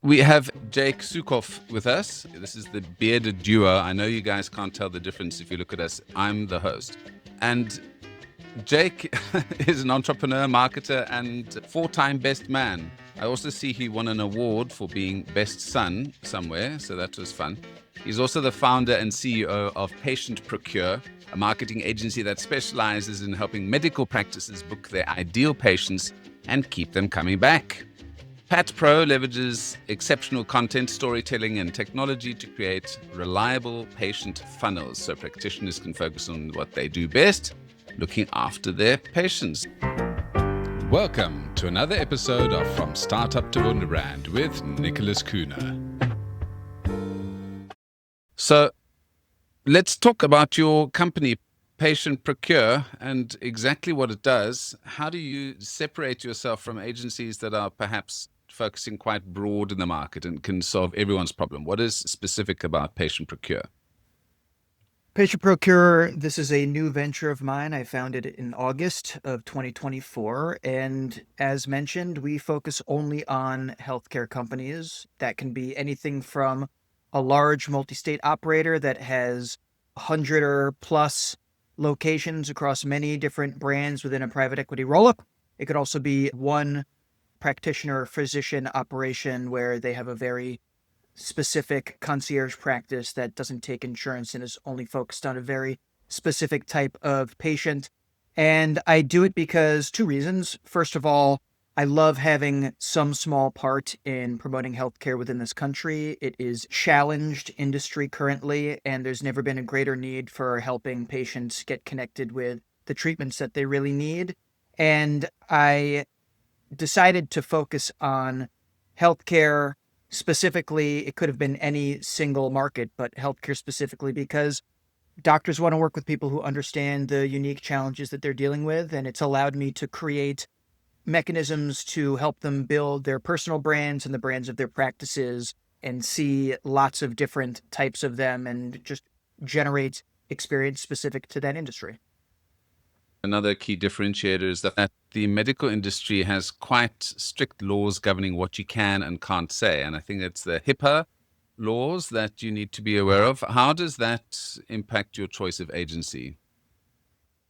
We have Jake Sucoff with us. This is the bearded duo. I know you guys can't tell the difference if you look at us. I'm the host. And Jake is an entrepreneur, marketer, and four-time best man. I also see he won an award for being best son somewhere, so that was fun. He's also the founder and CEO of Patient Procure, a marketing agency that specializes in helping medical practices book their ideal patients and keep them coming back. Pat Pro leverages exceptional content, storytelling, and technology to create reliable patient funnels so practitioners can focus on what they do best, looking after their patients. Welcome to another episode of From Startup to Wunderbrand with Nicholas Kuhner. So let's talk about your company, Patient Procure, and exactly what it does. How do you separate yourself from agencies that are perhaps focusing quite broad in the market and can solve everyone's problem? What is specific about Patient Procure? Patient Procure, this is a new venture of mine. I founded it in August of 2024. And as mentioned, we focus only on healthcare companies. That can be anything from a large multi-state operator that has 100 or plus locations across many different brands within a private equity roll-up. It could also be one practitioner physician operation where they have a very specific concierge practice that doesn't take insurance and is only focused on a very specific type of patient. And I do it because two reasons. First of all, I love having some small part in promoting healthcare within this country. It is challenged industry currently, and there's never been a greater need for helping patients get connected with the treatments that they really need. And I decided to focus on healthcare specifically. It could have been any single market, but healthcare specifically, because doctors want to work with people who understand the unique challenges that they're dealing with. And it's allowed me to create mechanisms to help them build their personal brands and the brands of their practices and see lots of different types of them and just generate experience specific to that industry. Another key differentiator is that the medical industry has quite strict laws governing what you can and can't say. And I think it's the HIPAA laws that you need to be aware of. How does that impact your choice of agency?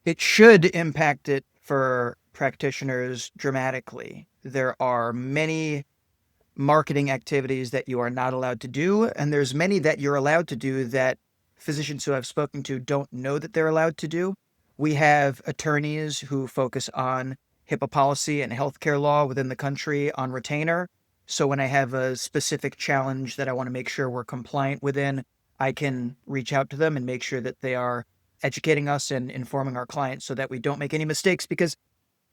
It should impact it for practitioners dramatically. There are many marketing activities that you are not allowed to do, and there's many that you're allowed to do that physicians who I've spoken to don't know that they're allowed to do. We have attorneys who focus on HIPAA policy and healthcare law within the country on retainer. So when I have a specific challenge that I want to make sure we're compliant within, I can reach out to them and make sure that they are educating us and informing our clients so that we don't make any mistakes, because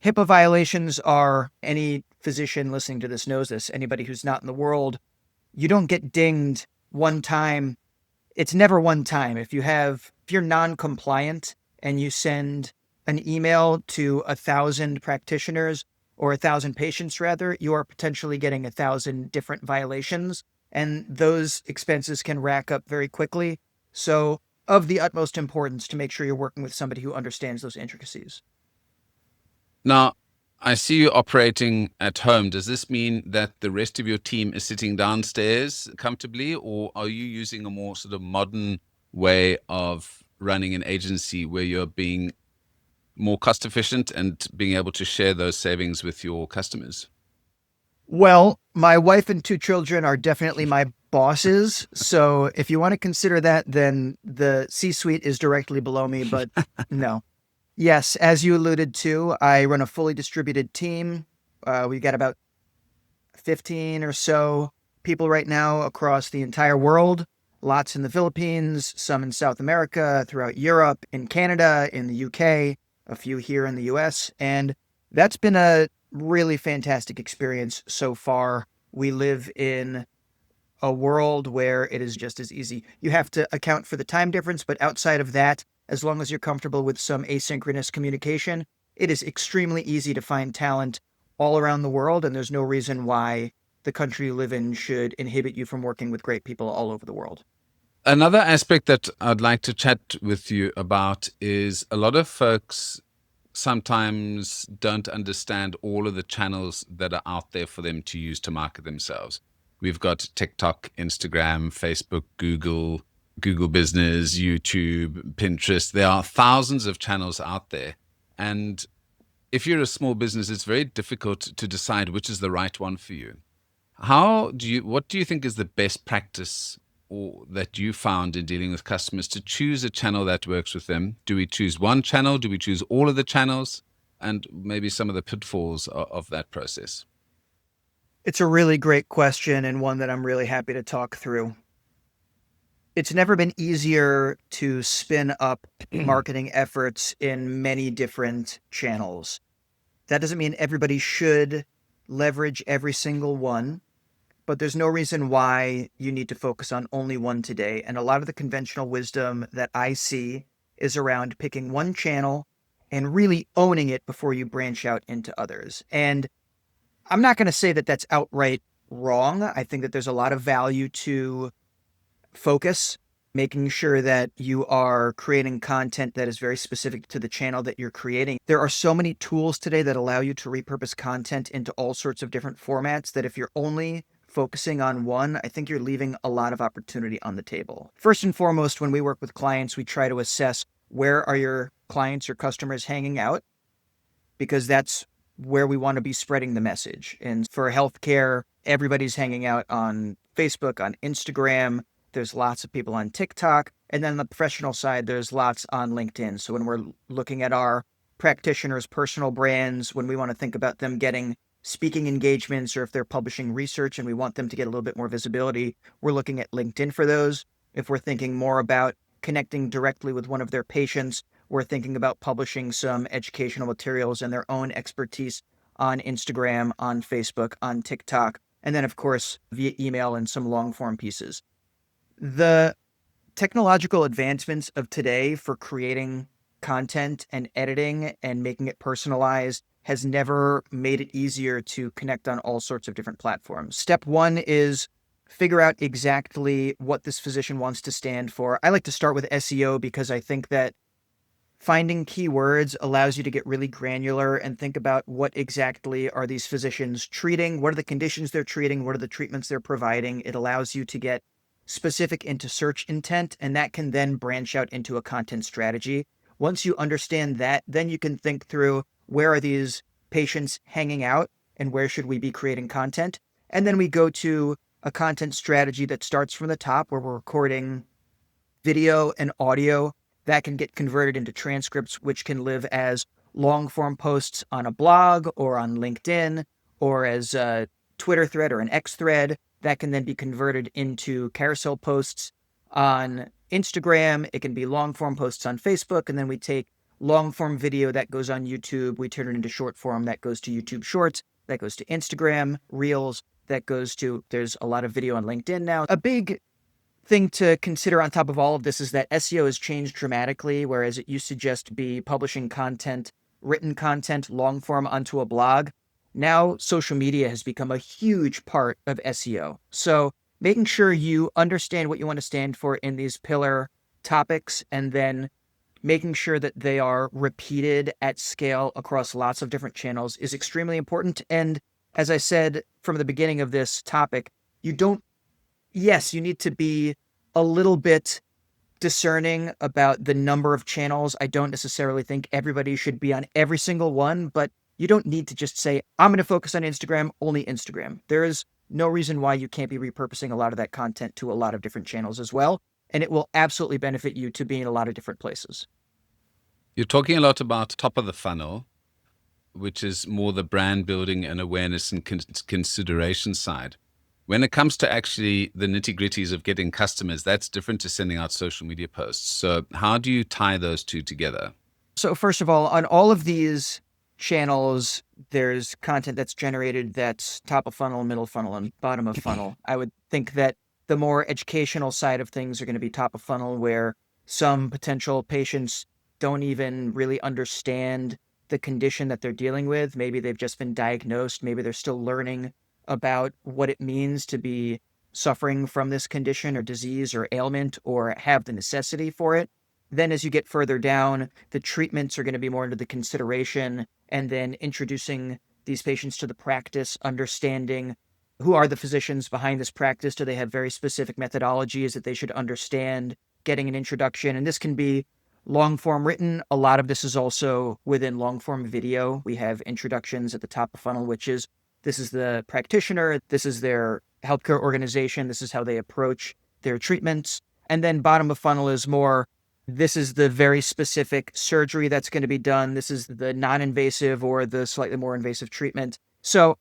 HIPAA violations are, any physician listening to this knows this, anybody who's not in the world, you don't get dinged one time. It's never one time. If you're non-compliant and you send an email to 1,000 practitioners or 1,000 patients rather, you are potentially getting 1,000 different violations, and those expenses can rack up very quickly. So of the utmost importance to make sure you're working with somebody who understands those intricacies. Now, I see you operating at home. Does this mean that the rest of your team is sitting downstairs comfortably, or are you using a more sort of modern way of running an agency where you're being more cost efficient and being able to share those savings with your customers? Well, my wife and two children are definitely my bosses. So if you want to consider that, then the C-suite is directly below me, but no. Yes, as you alluded to, I run a fully distributed team. We've got about 15 or so people right now across the entire world. Lots in the Philippines, some in South America, throughout Europe, in Canada, in the UK, a few here in the US. And that's been a really fantastic experience so far. We live in a world where it is just as easy. You have to account for the time difference, but outside of that, as long as you're comfortable with some asynchronous communication, it is extremely easy to find talent all around the world, and there's no reason why the country you live in should inhibit you from working with great people all over the world. Another aspect that I'd like to chat with you about is a lot of folks sometimes don't understand all of the channels that are out there for them to use to market themselves. We've got TikTok, Instagram, Facebook, Google Business, YouTube, Pinterest. There are thousands of channels out there. And if you're a small business, it's very difficult to decide which is the right one for you. What do you think is the best practice or that you found in dealing with customers to choose a channel that works with them? Do we choose one channel? Do we choose all of the channels? And maybe some of the pitfalls of that process. It's a really great question and one that I'm really happy to talk through. It's never been easier to spin up marketing efforts in many different channels. That doesn't mean everybody should leverage every single one, but there's no reason why you need to focus on only one today. And a lot of the conventional wisdom that I see is around picking one channel and really owning it before you branch out into others. And I'm not going to say that that's outright wrong. I think that there's a lot of value to focus, making sure that you are creating content that is very specific to the channel that you're creating. There are so many tools today that allow you to repurpose content into all sorts of different formats that if you're only focusing on one, I think you're leaving a lot of opportunity on the table. First and foremost, when we work with clients, we try to assess where are your clients or customers hanging out, because that's where we want to be spreading the message. And for healthcare, everybody's hanging out on Facebook, on Instagram. There's lots of people on TikTok. And then on the professional side, there's lots on LinkedIn. So when we're looking at our practitioners' personal brands, when we want to think about them getting speaking engagements, or if they're publishing research and we want them to get a little bit more visibility, we're looking at LinkedIn for those. If we're thinking more about connecting directly with one of their patients, we're thinking about publishing some educational materials and their own expertise on Instagram, on Facebook, on TikTok, and then, of course, via email and some long form pieces. The technological advancements of today for creating content and editing and making it personalized has never made it easier to connect on all sorts of different platforms. Step one is figure out exactly what this physician wants to stand for. I like to start with SEO because I think that finding keywords allows you to get really granular and think about what exactly are these physicians treating, what are the conditions they're treating, what are the treatments they're providing. It allows you to get specific into search intent, and that can then branch out into a content strategy. Once you understand that, then you can think through where are these patients hanging out and where should we be creating content. And then we go to a content strategy that starts from the top where we're recording video and audio that can get converted into transcripts, which can live as long form posts on a blog or on LinkedIn or as a Twitter thread or an X thread that can then be converted into carousel posts on Instagram. It can be long form posts on Facebook. And then we take long form video that goes on YouTube. We turn it into short form that goes to YouTube Shorts, that goes to Instagram Reels, that goes to, there's a lot of video on LinkedIn now. A big thing to consider on top of all of this is that SEO has changed dramatically, whereas it used to just be publishing content, written content, long form onto a blog. Now social media has become a huge part of SEO. So making sure you understand what you want to stand for in these pillar topics and then making sure that they are repeated at scale across lots of different channels is extremely important. And as I said from the beginning of this topic, yes, you need to be a little bit discerning about the number of channels. I don't necessarily think everybody should be on every single one, but you don't need to just say, I'm going to focus on Instagram, only Instagram. There is no reason why you can't be repurposing a lot of that content to a lot of different channels as well. And it will absolutely benefit you to be in a lot of different places. You're talking a lot about top of the funnel, which is more the brand building and awareness and consideration side. When it comes to actually the nitty-gritties of getting customers, that's different to sending out social media posts. So how do you tie those two together? So first of all, on all of these channels, there's content that's generated that's top of funnel, middle funnel, and bottom of funnel. I would think that the more educational side of things are going to be top of funnel, where some potential patients don't even really understand the condition that they're dealing with. Maybe they've just been diagnosed. Maybe they're still learning about what it means to be suffering from this condition or disease or ailment or have the necessity for it. Then as you get further down, the treatments are going to be more into the consideration and then introducing these patients to the practice, understanding who are the physicians behind this practice? Do they have very specific methodologies that they should understand? Getting an introduction, and this can be long form written. A lot of this is also within long form video. We have introductions at the top of funnel, which is this is the practitioner, this is their healthcare organization, this is how they approach their treatments. And then bottom of funnel is more, this is the very specific surgery that's going to be done. This is the non-invasive or the slightly more invasive treatment. So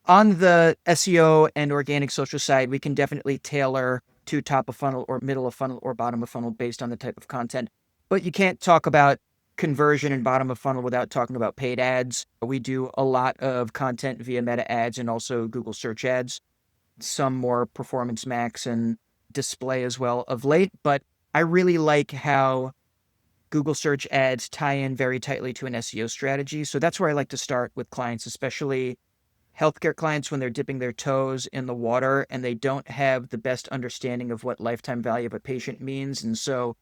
on the SEO and organic social side, we can definitely tailor to top of funnel or middle of funnel or bottom of funnel based on the type of content. But you can't talk about conversion and bottom of funnel without talking about paid ads. We do a lot of content via meta ads and also Google search ads, some more performance max and display as well of late. But I really like how Google search ads tie in very tightly to an SEO strategy. So that's where I like to start with clients, especially healthcare clients when they're dipping their toes in the water and they don't have the best understanding of what lifetime value of a patient means. And so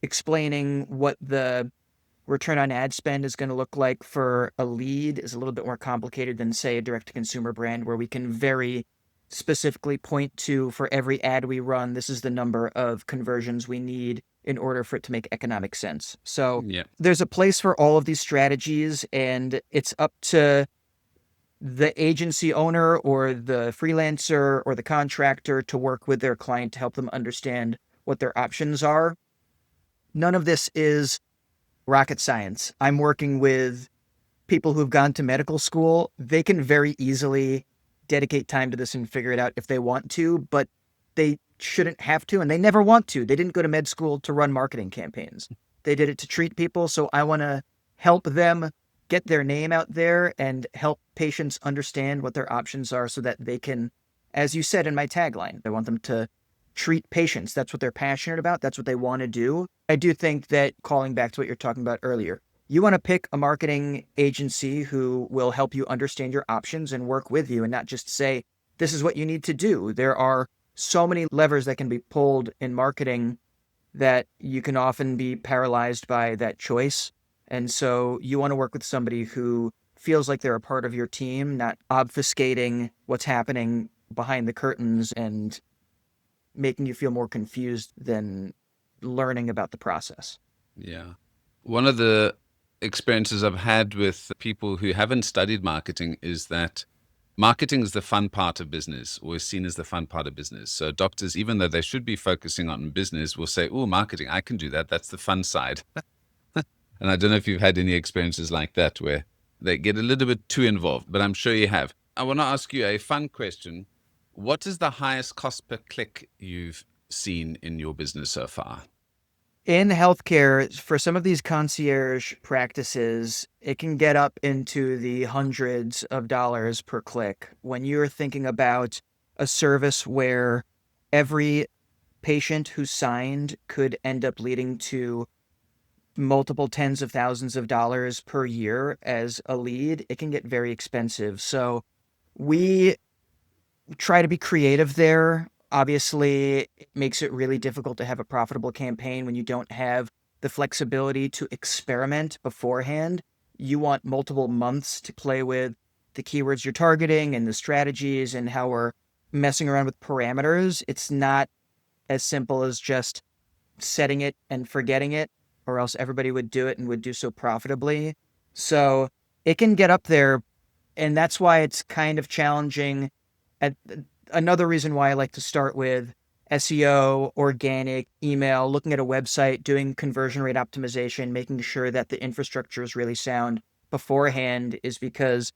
explaining what the return on ad spend is going to look like for a lead is a little bit more complicated than, say, a direct-to-consumer brand where we can very specifically point to, for every ad we run, this is the number of conversions we need in order for it to make economic sense. So Yeah. there's a place for all of these strategies, and it's up to the agency owner or the freelancer or the contractor to work with their client to help them understand what their options are. None of this is rocket science. I'm working with people who've gone to medical school. They can very easily dedicate time to this and figure it out if they want to, but they shouldn't have to, and they never want to. They didn't go to med school to run marketing campaigns. They did it to treat people. So I want to help them get their name out there and help patients understand what their options are so that they can, as you said in my tagline, I want them to treat patients. That's what they're passionate about. That's what they want to do. I do think that, calling back to what you're talking about earlier, you want to pick a marketing agency who will help you understand your options and work with you and not just say, this is what you need to do. There are so many levers that can be pulled in marketing that you can often be paralyzed by that choice. And so you want to work with somebody who feels like they're a part of your team, not obfuscating what's happening behind the curtains and making you feel more confused than learning about the process. Yeah. One of the experiences I've had with people who haven't studied marketing is that marketing is the fun part of business, or is seen as the fun part of business. So doctors, even though they should be focusing on business, will say, oh, marketing, I can do that. That's the fun side. And I don't know if you've had any experiences like that where they get a little bit too involved, but I'm sure you have. I want to ask you a fun question. What is the highest cost per click you've seen in your business so far? In healthcare, for some of these concierge practices, it can get up into the hundreds of dollars per click. When you're thinking about a service where every patient who's signed could end up leading to multiple tens of thousands of dollars per year as a lead, it can get very expensive. So we try to be creative there. Obviously, it makes it really difficult to have a profitable campaign when you don't have the flexibility to experiment beforehand. You want multiple months to play with the keywords you're targeting and the strategies and how we're messing around with parameters. It's not as simple as just setting it and forgetting it, or else everybody would do it and would do so profitably. So it can get up there, and that's why it's kind of challenging. At another reason why I like to start with SEO, organic, email, looking at a website, doing conversion rate optimization, making sure that the infrastructure is really sound beforehand, is because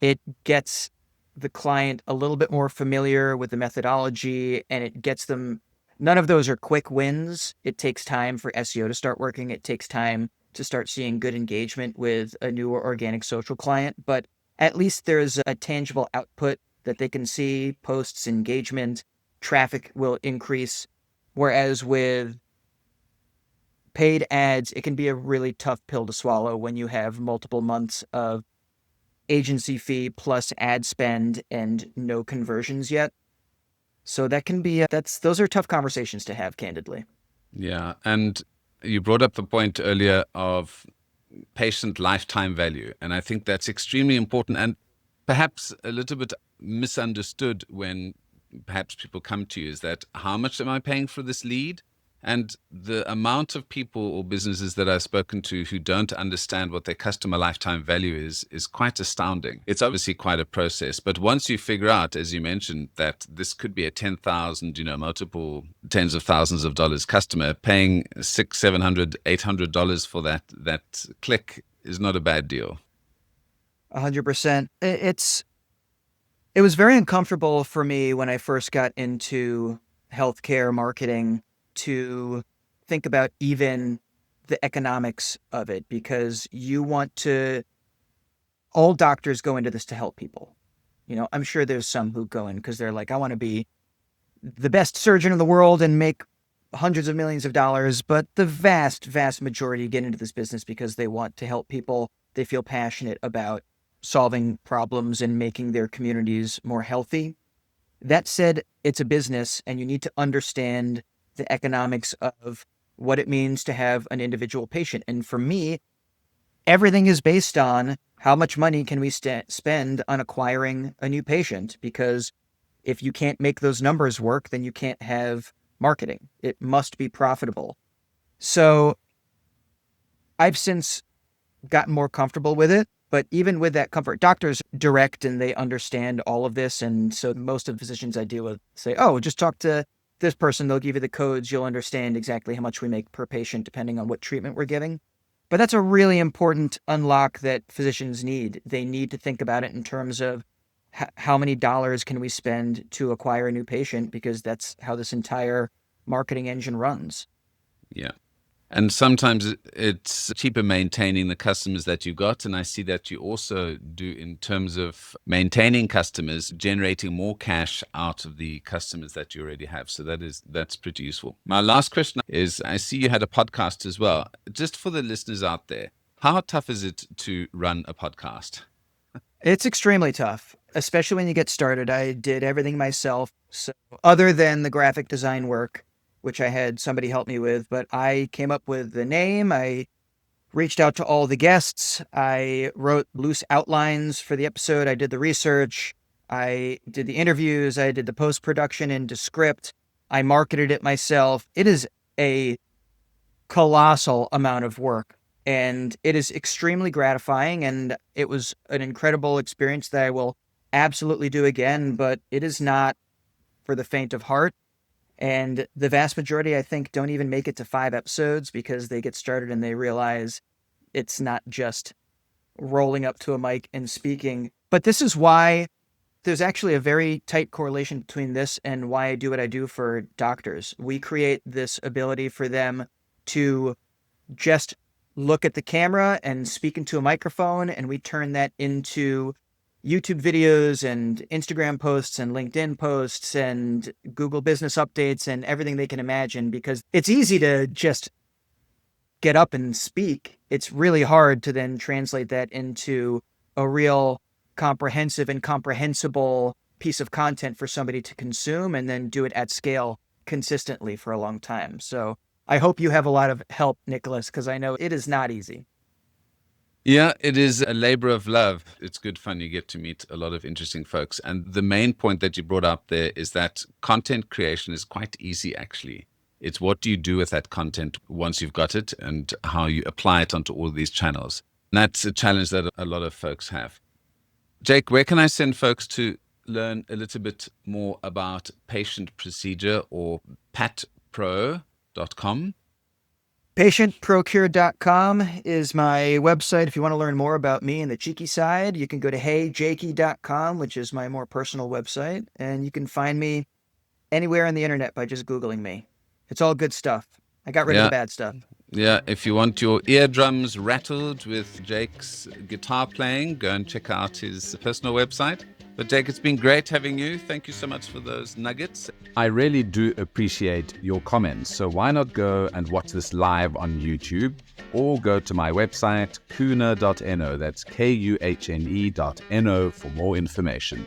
it gets the client a little bit more familiar with the methodology, and it gets them. None of those are quick wins. It takes time for SEO to start working. It takes time to start seeing good engagement with a newer organic social client, but at least there's a tangible output that they can see, posts, engagement, traffic will increase. Whereas with paid ads, it can be a really tough pill to swallow when you have multiple months of agency fee plus ad spend and no conversions yet. So that can be, those are tough conversations to have, candidly. Yeah. And you brought up the point earlier of patient lifetime value. And I think that's extremely important and perhaps a little bit misunderstood when perhaps people come to you is that how much am I paying for this lead? And the amount of people or businesses that I've spoken to who don't understand what their customer lifetime value is quite astounding. It's obviously quite a process, but once you figure out, as you mentioned, that this could be a 10,000, multiple tens of thousands of dollars customer paying $600, $700, $800 for that click is not a bad deal. 100%. It was very uncomfortable for me when I first got into healthcare marketing to think about even the economics of it, because all doctors go into this to help people. I'm sure there's some who go in because they're like, I want to be the best surgeon in the world and make hundreds of millions of dollars. But the vast, vast majority get into this business because they want to help people. They feel passionate about solving problems and making their communities more healthy. That said, it's a business and you need to understand the economics of what it means to have an individual patient. And for me, everything is based on how much money can we spend on acquiring a new patient, because if you can't make those numbers work, then you can't have marketing. It must be profitable. So I've since gotten more comfortable with it. But even with that comfort, doctors direct and they understand all of this. And so most of the physicians I deal with say, oh, just talk to this person. They'll give you the codes. You'll understand exactly how much we make per patient, depending on what treatment we're giving. But that's a really important unlock that physicians need. They need to think about it in terms of how many dollars can we spend to acquire a new patient, because that's how this entire marketing engine runs. Yeah. And sometimes it's cheaper maintaining the customers that you got. And I see that you also do in terms of maintaining customers, generating more cash out of the customers that you already have. So that's pretty useful. My last question is, I see you had a podcast as well. Just for the listeners out there, how tough is it to run a podcast? It's extremely tough, especially when you get started. I did everything myself. So other than the graphic design work, which I had somebody help me with, but I came up with the name. I reached out to all the guests. I wrote loose outlines for the episode. I did the research. I did the interviews. I did the post-production in Descript. I marketed it myself. It is a colossal amount of work, and it is extremely gratifying, and it was an incredible experience that I will absolutely do again, but it is not for the faint of heart. And the vast majority, I think, don't even make it to 5 episodes because they get started and they realize it's not just rolling up to a mic and speaking. But this is why there's actually a very tight correlation between this and why I do what I do for doctors. We create this ability for them to just look at the camera and speak into a microphone, and we turn that into YouTube videos and Instagram posts and LinkedIn posts and Google business updates and everything they can imagine, because it's easy to just get up and speak. It's really hard to then translate that into a real comprehensive and comprehensible piece of content for somebody to consume and then do it at scale consistently for a long time. So I hope you have a lot of help, Nicholas, because I know it is not easy. Yeah, it is a labor of love. It's good fun. You get to meet a lot of interesting folks. And the main point that you brought up there is that content creation is quite easy, actually. It's what do you do with that content once you've got it and how you apply it onto all these channels. And that's a challenge that a lot of folks have. Jake, where can I send folks to learn a little bit more about Patient Procedure or patpro.com? PatientProcure.com is my website. If you want to learn more about me and the cheeky side, you can go to heyjakey.com, which is my more personal website. And you can find me anywhere on the internet by just Googling me. It's all good stuff. I got rid of the bad stuff. Yeah, if you want your eardrums rattled with Jake's guitar playing, go and check out his personal website. But Jake, it's been great having you. Thank you so much for those nuggets. I really do appreciate your comments. So why not go and watch this live on YouTube, or go to my website, kuhne.no. That's kuhne.no for more information.